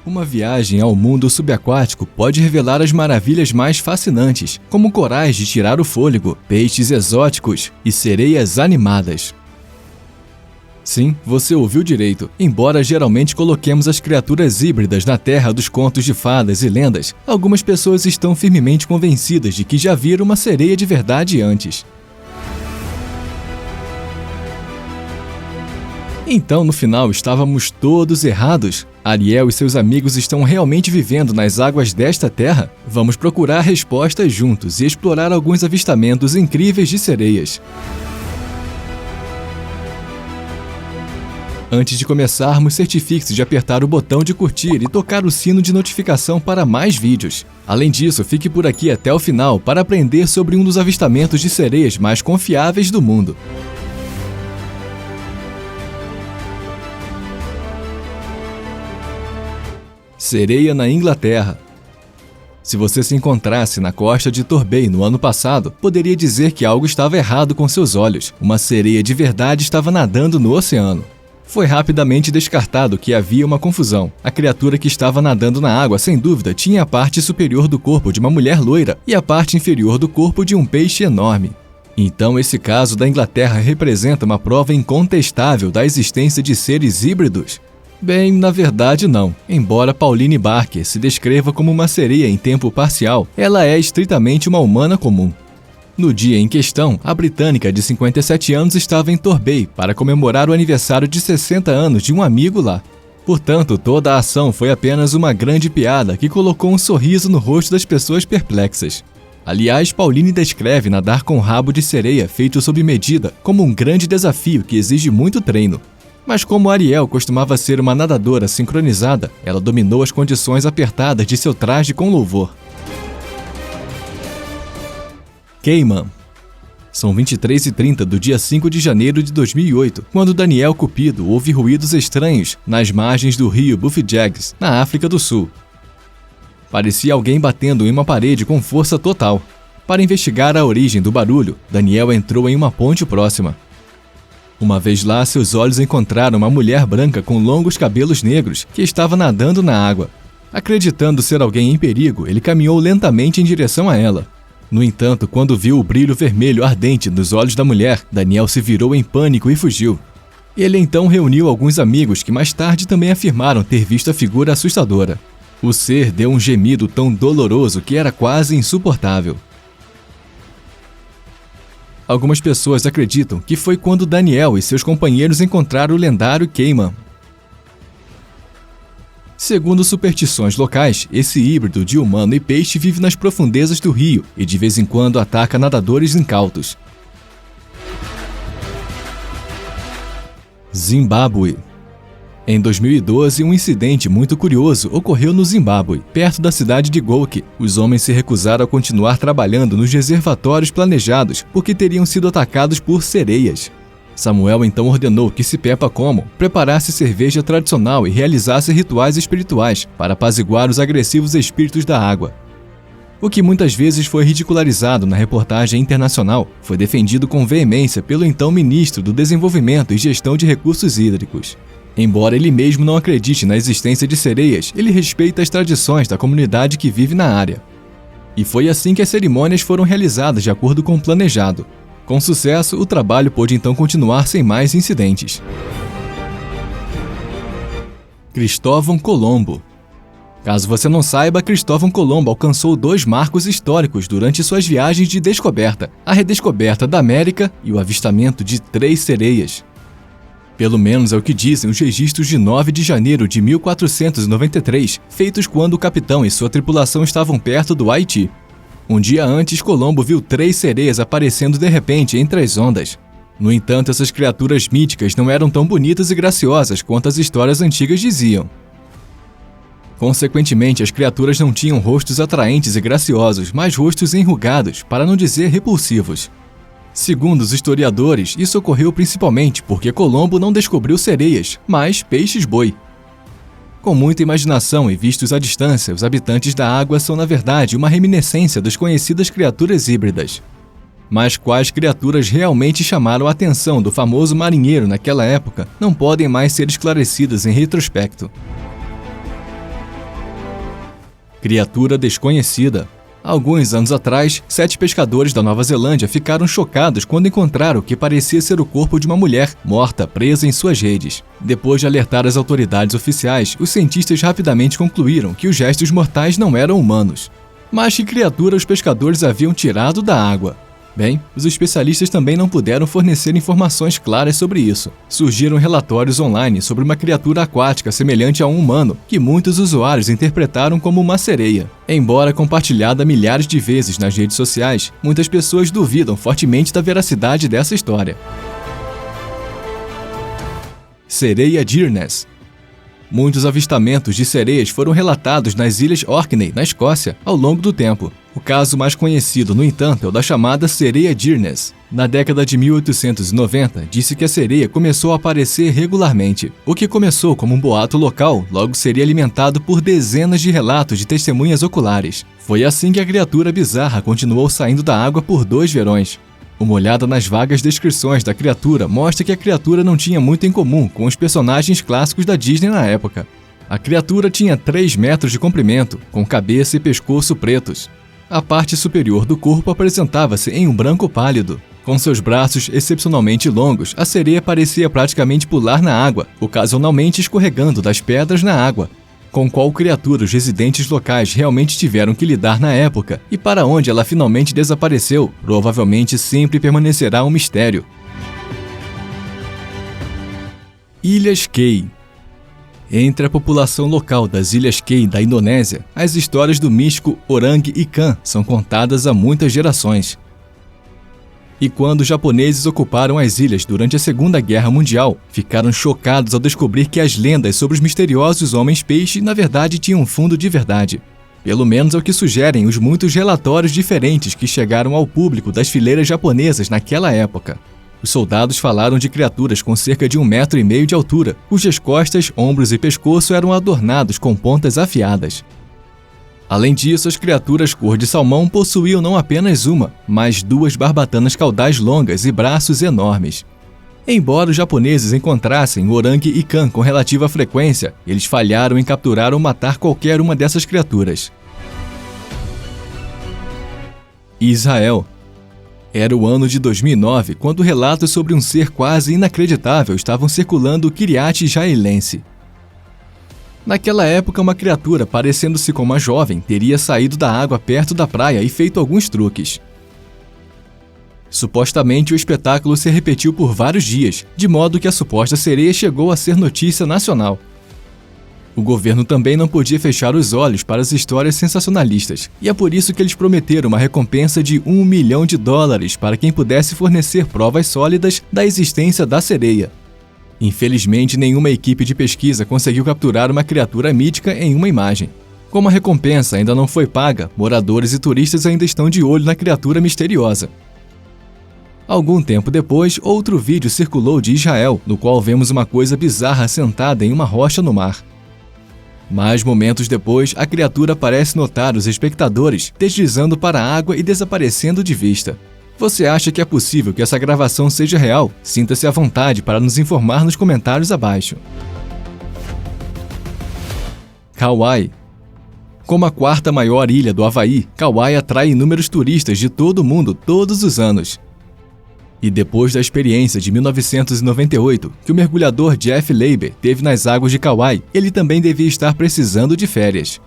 Uma viagem ao mundo subaquático pode revelar as maravilhas mais fascinantes, como corais de tirar o fôlego, peixes exóticos e sereias animadas. Sim, você ouviu direito. Embora geralmente coloquemos as criaturas híbridas na terra dos contos de fadas e lendas, algumas pessoas estão firmemente convencidas de que já viram uma sereia de verdade antes. Então, no final, estávamos todos errados? Ariel e seus amigos estão realmente vivendo nas águas desta terra? Vamos procurar respostas juntos e explorar alguns avistamentos incríveis de sereias. Antes de começarmos, certifique-se de apertar o botão de curtir e tocar o sino de notificação para mais vídeos. Além disso, fique por aqui até o final para aprender sobre um dos avistamentos de sereias mais confiáveis do mundo. Sereia na Inglaterra. Se você se encontrasse na costa de Torbay no ano passado, poderia dizer que algo estava errado com seus olhos. Uma sereia de verdade estava nadando no oceano. Foi rapidamente descartado que havia uma confusão. A criatura que estava nadando na água, sem dúvida, tinha a parte superior do corpo de uma mulher loira e a parte inferior do corpo de um peixe enorme. Então, esse caso da Inglaterra representa uma prova incontestável da existência de seres híbridos? Bem, na verdade não. Embora Pauline Barker se descreva como uma sereia em tempo parcial, ela é estritamente uma humana comum. No dia em questão, a britânica de 57 anos estava em Torbay para comemorar o aniversário de 60 anos de um amigo lá. Portanto, toda a ação foi apenas uma grande piada que colocou um sorriso no rosto das pessoas perplexas. Aliás, Pauline descreve nadar com rabo de sereia feito sob medida como um grande desafio que exige muito treino. Mas como Ariel costumava ser uma nadadora sincronizada, ela dominou as condições apertadas de seu traje com louvor. Cayman. São 23h30 do dia 5 de janeiro de 2008, quando Daniel Cupido ouve ruídos estranhos nas margens do rio Buffijags, na África do Sul. Parecia alguém batendo em uma parede com força total. Para investigar a origem do barulho, Daniel entrou em uma ponte próxima. Uma vez lá, seus olhos encontraram uma mulher branca com longos cabelos negros que estava nadando na água. Acreditando ser alguém em perigo, ele caminhou lentamente em direção a ela. No entanto, quando viu o brilho vermelho ardente nos olhos da mulher, Daniel se virou em pânico e fugiu. Ele então reuniu alguns amigos que mais tarde também afirmaram ter visto a figura assustadora. O ser deu um gemido tão doloroso que era quase insuportável. Algumas pessoas acreditam que foi quando Daniel e seus companheiros encontraram o lendário Cayman. Segundo superstições locais, esse híbrido de humano e peixe vive nas profundezas do rio e de vez em quando ataca nadadores incautos. Zimbábue. Em 2012, um incidente muito curioso ocorreu no Zimbábue, perto da cidade de Gouke. Os homens se recusaram a continuar trabalhando nos reservatórios planejados porque teriam sido atacados por sereias. Samuel então ordenou que Sipepa Como preparasse cerveja tradicional e realizasse rituais espirituais para apaziguar os agressivos espíritos da água. O que muitas vezes foi ridicularizado na reportagem internacional foi defendido com veemência pelo então ministro do Desenvolvimento e Gestão de Recursos Hídricos. Embora ele mesmo não acredite na existência de sereias, ele respeita as tradições da comunidade que vive na área. E foi assim que as cerimônias foram realizadas de acordo com o planejado. Com sucesso, o trabalho pôde então continuar sem mais incidentes. Cristóvão Colombo. Caso você não saiba, Cristóvão Colombo alcançou 2 marcos históricos durante suas viagens de descoberta: a redescoberta da América e o avistamento de 3 sereias. Pelo menos é o que dizem os registros de 9 de janeiro de 1493, feitos quando o capitão e sua tripulação estavam perto do Haiti. Um dia antes, Colombo viu 3 sereias aparecendo de repente entre as ondas. No entanto, essas criaturas míticas não eram tão bonitas e graciosas quanto as histórias antigas diziam. Consequentemente, as criaturas não tinham rostos atraentes e graciosos, mas rostos enrugados, para não dizer repulsivos. Segundo os historiadores, isso ocorreu principalmente porque Colombo não descobriu sereias, mas peixes-boi. Com muita imaginação e vistos à distância, os habitantes da água são na verdade uma reminiscência das conhecidas criaturas híbridas. Mas quais criaturas realmente chamaram a atenção do famoso marinheiro naquela época não podem mais ser esclarecidas em retrospecto. Criatura desconhecida. Alguns anos atrás, 7 pescadores da Nova Zelândia ficaram chocados quando encontraram o que parecia ser o corpo de uma mulher morta presa em suas redes. Depois de alertar as autoridades oficiais, os cientistas rapidamente concluíram que os restos mortais não eram humanos. Mas que criatura os pescadores haviam tirado da água? Bem, os especialistas também não puderam fornecer informações claras sobre isso. Surgiram relatórios online sobre uma criatura aquática semelhante a um humano, que muitos usuários interpretaram como uma sereia. Embora compartilhada milhares de vezes nas redes sociais, muitas pessoas duvidam fortemente da veracidade dessa história. Sereia Deerness. Muitos avistamentos de sereias foram relatados nas Ilhas Orkney, na Escócia, ao longo do tempo. O caso mais conhecido, no entanto, é o da chamada sereia Deerness. Na década de 1890, disse que a sereia começou a aparecer regularmente. O que começou como um boato local, logo seria alimentado por dezenas de relatos de testemunhas oculares. Foi assim que a criatura bizarra continuou saindo da água por 2 verões. Uma olhada nas vagas descrições da criatura mostra que a criatura não tinha muito em comum com os personagens clássicos da Disney na época. A criatura tinha 3 metros de comprimento, com cabeça e pescoço pretos. A parte superior do corpo apresentava-se em um branco pálido. Com seus braços excepcionalmente longos, a sereia parecia praticamente pular na água, ocasionalmente escorregando das pedras na água. Com qual criatura os residentes locais realmente tiveram que lidar na época e para onde ela finalmente desapareceu, provavelmente sempre permanecerá um mistério. Ilhas Kei. Entre a população local das Ilhas Kei da Indonésia, as histórias do místico Orang Ikan são contadas há muitas gerações. E quando os japoneses ocuparam as ilhas durante a Segunda Guerra Mundial, ficaram chocados ao descobrir que as lendas sobre os misteriosos homens-peixe na verdade tinham um fundo de verdade. Pelo menos é o que sugerem os muitos relatórios diferentes que chegaram ao público das fileiras japonesas naquela época. Os soldados falaram de criaturas com cerca de 1,5 metro de altura, cujas costas, ombros e pescoço eram adornados com pontas afiadas. Além disso, as criaturas cor de salmão possuíam não apenas uma, mas 2 barbatanas caudais longas e braços enormes. Embora os japoneses encontrassem o Orang Ikan com relativa frequência, eles falharam em capturar ou matar qualquer uma dessas criaturas. Israel. Era o ano de 2009, quando relatos sobre um ser quase inacreditável estavam circulando o Kiryat israelense. Naquela época, uma criatura, parecendo-se com uma jovem, teria saído da água perto da praia e feito alguns truques. Supostamente, o espetáculo se repetiu por vários dias, de modo que a suposta sereia chegou a ser notícia nacional. O governo também não podia fechar os olhos para as histórias sensacionalistas, e é por isso que eles prometeram uma recompensa de $1 milhão para quem pudesse fornecer provas sólidas da existência da sereia. Infelizmente, nenhuma equipe de pesquisa conseguiu capturar uma criatura mítica em uma imagem. Como a recompensa ainda não foi paga, moradores e turistas ainda estão de olho na criatura misteriosa. Algum tempo depois, outro vídeo circulou de Israel, no qual vemos uma coisa bizarra sentada em uma rocha no mar. Mas momentos depois, a criatura parece notar os espectadores deslizando para a água e desaparecendo de vista. Você acha que é possível que essa gravação seja real? Sinta-se à vontade para nos informar nos comentários abaixo. Kauai. Como a 4ª maior ilha do Havaí, Kauai atrai inúmeros turistas de todo o mundo todos os anos. E depois da experiência de 1998 que o mergulhador Jeff Leiber teve nas águas de Kauai, ele também devia estar precisando de férias.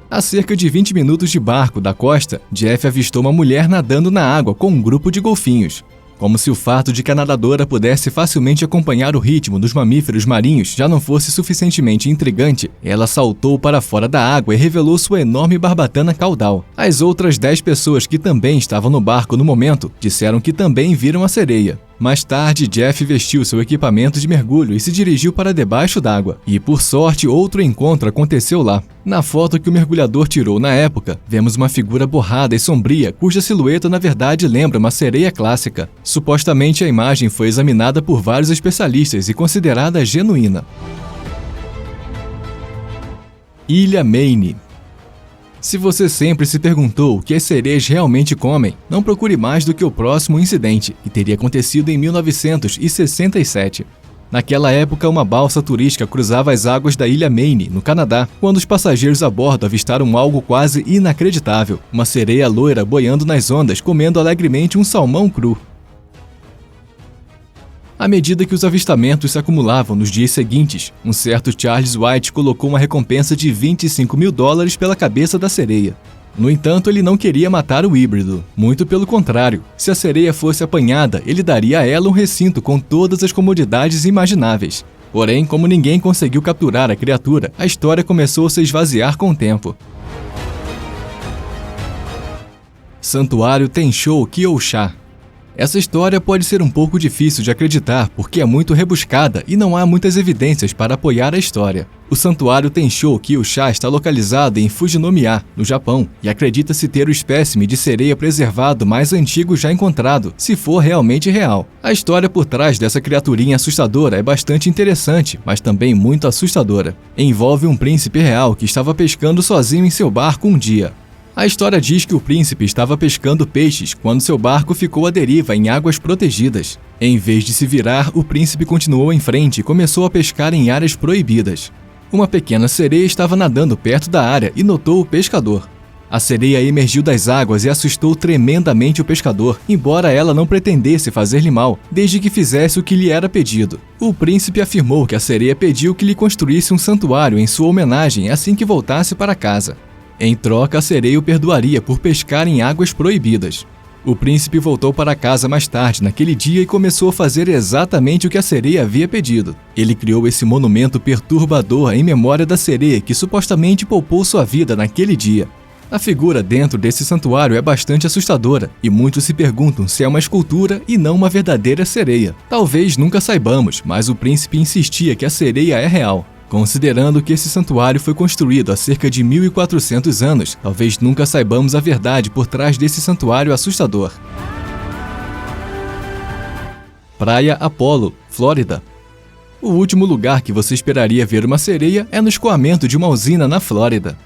A cerca de 20 minutos de barco da costa, Jeff avistou uma mulher nadando na água com um grupo de golfinhos. Como se o fato de que a nadadora pudesse facilmente acompanhar o ritmo dos mamíferos marinhos já não fosse suficientemente intrigante, ela saltou para fora da água e revelou sua enorme barbatana caudal. As outras 10 pessoas que também estavam no barco no momento disseram que também viram a sereia. Mais tarde, Jeff vestiu seu equipamento de mergulho e se dirigiu para debaixo d'água. E, por sorte, outro encontro aconteceu lá. Na foto que o mergulhador tirou na época, vemos uma figura borrada e sombria, cuja silhueta na verdade lembra uma sereia clássica. Supostamente, a imagem foi examinada por vários especialistas e considerada genuína. Ilha Maine. Se você sempre se perguntou o que as sereias realmente comem, não procure mais do que o próximo incidente, que teria acontecido em 1967. Naquela época, uma balsa turística cruzava as águas da ilha Maine, no Canadá, quando os passageiros a bordo avistaram algo quase inacreditável: uma sereia loira boiando nas ondas, comendo alegremente um salmão cru. À medida que os avistamentos se acumulavam nos dias seguintes, um certo Charles White colocou uma recompensa de $25 mil pela cabeça da sereia. No entanto, ele não queria matar o híbrido. Muito pelo contrário, se a sereia fosse apanhada, ele daria a ela um recinto com todas as comodidades imagináveis. Porém, como ninguém conseguiu capturar a criatura, a história começou a se esvaziar com o tempo. Santuário Tenshou Kyosha. Essa história pode ser um pouco difícil de acreditar porque é muito rebuscada e não há muitas evidências para apoiar a história. O Santuário Tenshou Kyosha está localizado em Fujinomiya, no Japão, e acredita-se ter o espécime de sereia preservado mais antigo já encontrado, se for realmente real. A história por trás dessa criaturinha assustadora é bastante interessante, mas também muito assustadora. Envolve um príncipe real que estava pescando sozinho em seu barco um dia. A história diz que o príncipe estava pescando peixes quando seu barco ficou à deriva em águas protegidas. Em vez de se virar, o príncipe continuou em frente e começou a pescar em áreas proibidas. Uma pequena sereia estava nadando perto da área e notou o pescador. A sereia emergiu das águas e assustou tremendamente o pescador, embora ela não pretendesse fazer-lhe mal, desde que fizesse o que lhe era pedido. O príncipe afirmou que a sereia pediu que lhe construísse um santuário em sua homenagem assim que voltasse para casa. Em troca, a sereia o perdoaria por pescar em águas proibidas. O príncipe voltou para casa mais tarde naquele dia e começou a fazer exatamente o que a sereia havia pedido. Ele criou esse monumento perturbador em memória da sereia que supostamente poupou sua vida naquele dia. A figura dentro desse santuário é bastante assustadora e muitos se perguntam se é uma escultura e não uma verdadeira sereia. Talvez nunca saibamos, mas o príncipe insistia que a sereia é real. Considerando que esse santuário foi construído há cerca de 1.400 anos, talvez nunca saibamos a verdade por trás desse santuário assustador. Praia Apollo, Flórida. O último lugar que você esperaria ver uma sereia é no escoamento de uma usina na Flórida.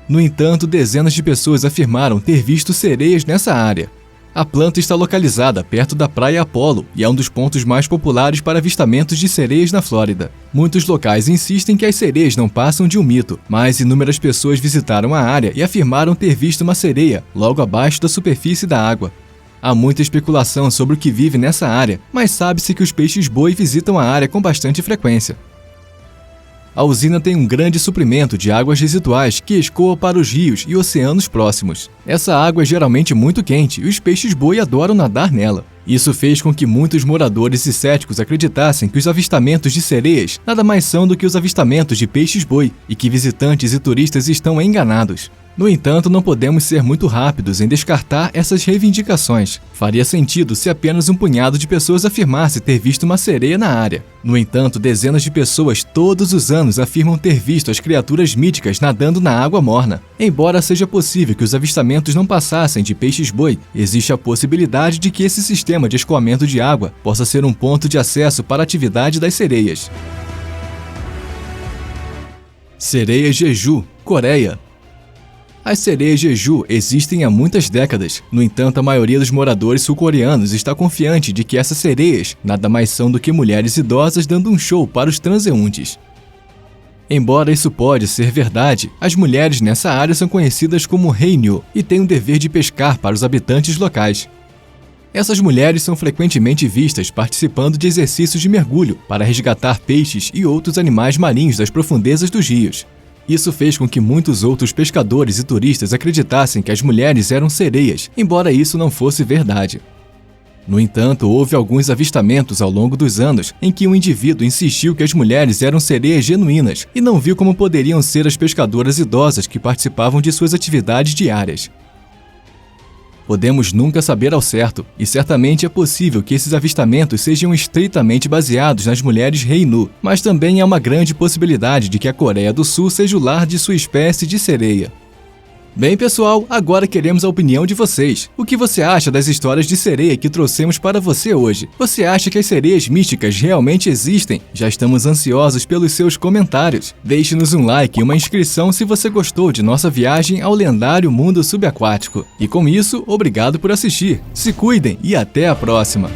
No entanto, dezenas de pessoas afirmaram ter visto sereias nessa área. A planta está localizada perto da Praia Apollo e é um dos pontos mais populares para avistamentos de sereias na Flórida. Muitos locais insistem que as sereias não passam de um mito, mas inúmeras pessoas visitaram a área e afirmaram ter visto uma sereia logo abaixo da superfície da água. Há muita especulação sobre o que vive nessa área, mas sabe-se que os peixes-boi visitam a área com bastante frequência. A usina tem um grande suprimento de águas residuais que escoa para os rios e oceanos próximos. Essa água é geralmente muito quente e os peixes-boi adoram nadar nela. Isso fez com que muitos moradores e céticos acreditassem que os avistamentos de sereias nada mais são do que os avistamentos de peixes-boi e que visitantes e turistas estão enganados. No entanto, não podemos ser muito rápidos em descartar essas reivindicações. Faria sentido se apenas um punhado de pessoas afirmasse ter visto uma sereia na área. No entanto, dezenas de pessoas todos os anos afirmam ter visto as criaturas míticas nadando na água morna. Embora seja possível que os avistamentos não passassem de peixes-boi, existe a possibilidade de que esse sistema de escoamento de água possa ser um ponto de acesso para a atividade das sereias. Sereia Jeju, Coreia. As sereias Jeju existem há muitas décadas. No entanto, a maioria dos moradores sul-coreanos está confiante de que essas sereias nada mais são do que mulheres idosas dando um show para os transeuntes. Embora isso pode ser verdade, as mulheres nessa área são conhecidas como Haenyeo e têm o dever de pescar para os habitantes locais. Essas mulheres são frequentemente vistas participando de exercícios de mergulho para resgatar peixes e outros animais marinhos das profundezas dos rios. Isso fez com que muitos outros pescadores e turistas acreditassem que as mulheres eram sereias, embora isso não fosse verdade. No entanto, houve alguns avistamentos ao longo dos anos em que um indivíduo insistiu que as mulheres eram sereias genuínas e não viu como poderiam ser as pescadoras idosas que participavam de suas atividades diárias. Podemos nunca saber ao certo, e certamente é possível que esses avistamentos sejam estritamente baseados nas mulheres Haenyeo, mas também há uma grande possibilidade de que a Coreia do Sul seja o lar de sua espécie de sereia. Bem, pessoal, agora queremos a opinião de vocês. O que você acha das histórias de sereia que trouxemos para você hoje? Você acha que as sereias místicas realmente existem? Já estamos ansiosos pelos seus comentários. Deixe-nos um like e uma inscrição se você gostou de nossa viagem ao lendário mundo subaquático. E com isso, obrigado por assistir. Se cuidem e até a próxima!